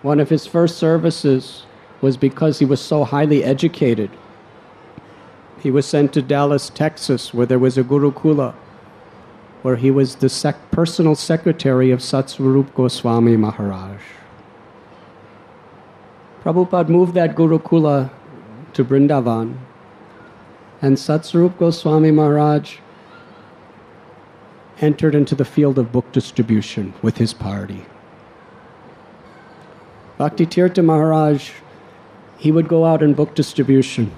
One of his first services was because he was so highly educated. He was sent to Dallas, Texas, where there was a Gurukula, where he was the personal secretary of Satswarupa Goswami Maharaj. Prabhupada moved that Gurukula to Vrindavan, and Satswarupa Goswami Maharaj entered into the field of book distribution with his party. Bhaktivedanta Maharaj, he would go out in book distribution.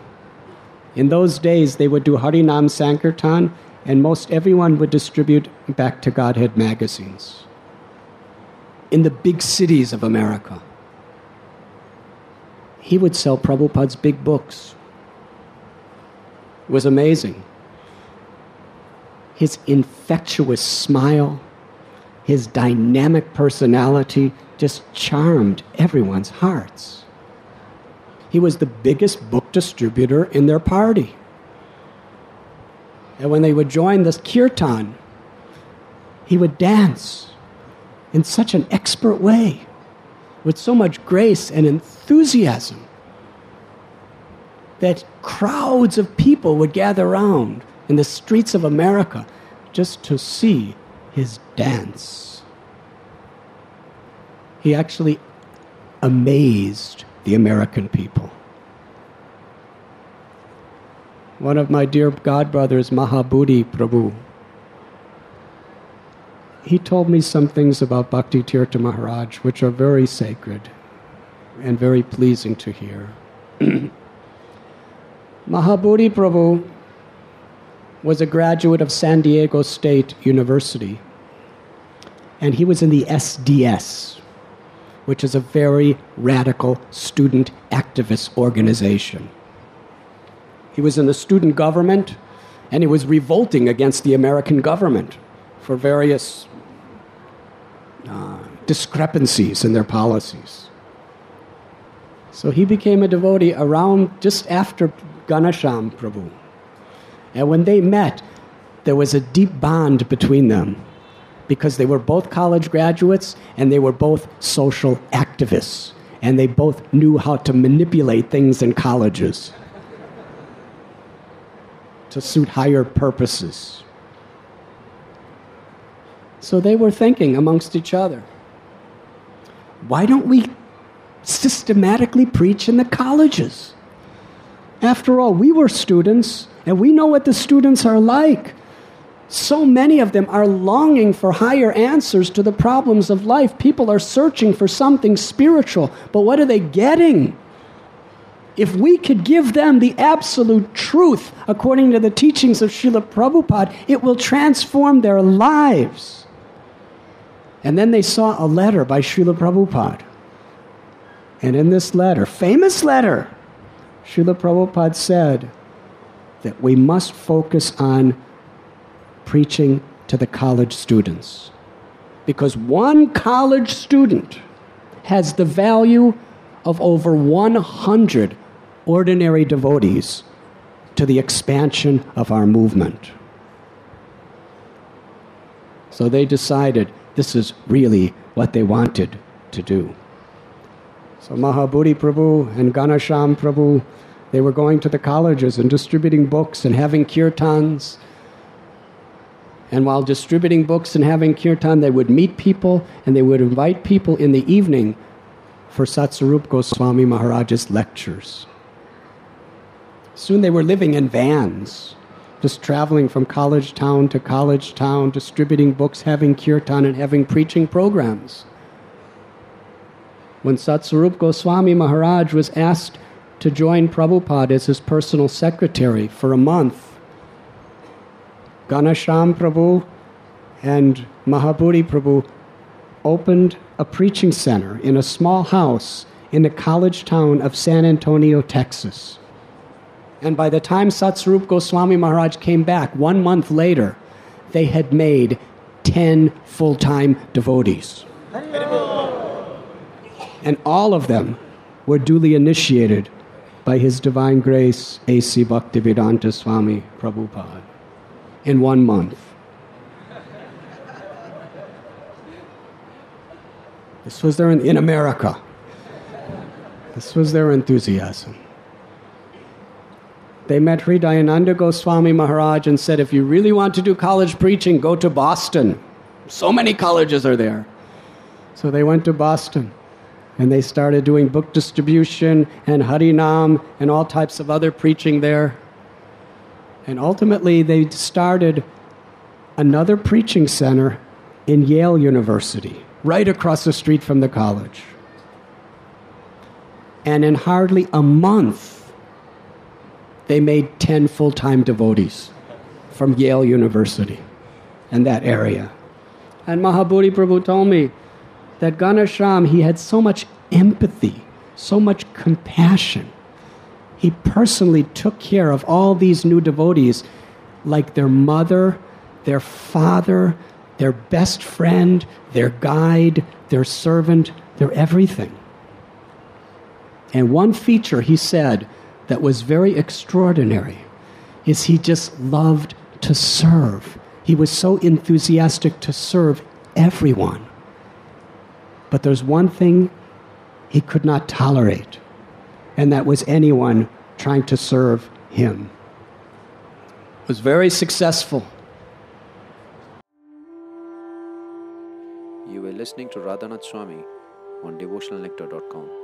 In those days, they would do Harinama Sankirtan, and most everyone would distribute Back to Godhead magazines in the big cities of America. He would sell Prabhupada's big books. It was amazing. His infectious smile, his dynamic personality just charmed everyone's hearts. He was the biggest book distributor in their party. And when they would join this kirtan, he would dance in such an expert way, with so much grace and enthusiasm, that crowds of people would gather around in the streets of America just to see his dance. He actually amazed the American people. One of my dear godbrothers, Mahabuddhi Prabhu, he told me some things about Bhaktivedanta Maharaj which are very sacred and very pleasing to hear. Mahabuddhi Prabhu was a graduate of San Diego State University, and he was in the SDS, which is a very radical student activist organization. He was in the student government, and he was revolting against the American government for various discrepancies in their policies. So he became a devotee around just after Ghyanashyam Prabhu. And when they met, there was a deep bond between them because they were both college graduates and they were both social activists. And they both knew how to manipulate things in colleges to suit higher purposes. So they were thinking amongst each other, why don't we systematically preach in the colleges? After all, we were students, and we know what the students are like. So many of them are longing for higher answers to the problems of life. People are searching for something spiritual, but what are they getting? If we could give them the absolute truth according to the teachings of Srila Prabhupada, it will transform their lives. And then they saw a letter by Srila Prabhupada. And in this letter, famous letter, Srila Prabhupada said that we must focus on preaching to the college students. Because one college student has the value of over 100 ordinary devotees to the expansion of our movement. So they decided this is really what they wanted to do. So Mahabuddhi Prabhu and Ghyanashyam Prabhu, they were going to the colleges and distributing books and having kirtans. And while distributing books and having kirtan, they would meet people and they would invite people in the evening for Satswarupa Goswami Maharaj's lectures. Soon they were living in vans, just traveling from college town to college town, distributing books, having kirtan, and having preaching programs. When Satswarupa Goswami Maharaj was asked to join Prabhupada as his personal secretary for a month, Ghyanashyam Prabhu and Mahabuddhi Prabhu opened a preaching center in a small house in the college town of Sanintonio, Texas. And by the time Satswarupa Goswami Maharaj came back 1 month later, they had made 10 full-time devotees. And all of them were duly initiated by His Divine Grace A.C. Bhaktivedanta Swami Prabhupada in 1 month. This was there in America. This was their enthusiasm. They met Hridayananda Goswami Maharaj and said, if you really want to do college preaching, go to Boston. So many colleges are there. So they went to Boston, and they started doing book distribution and Harinama and all types of other preaching there. And ultimately, they started another preaching center in Yale University, right across the street from the college. And in hardly a month, they made 10 full-time devotees from Yale University and that area. And Mahabuddhi Prabhu told me that Ghyanashyam, he had so much empathy, so much compassion. He personally took care of all these new devotees like their mother, their father, their best friend, their guide, their servant, their everything. And one feature, he said, that was very extraordinary is he just loved to serve. He was so enthusiastic to serve everyone. But there's one thing he could not tolerate, and that was anyone trying to serve him. Was very successful. You were listening to Radhanath Swami on devotionalnectar.com.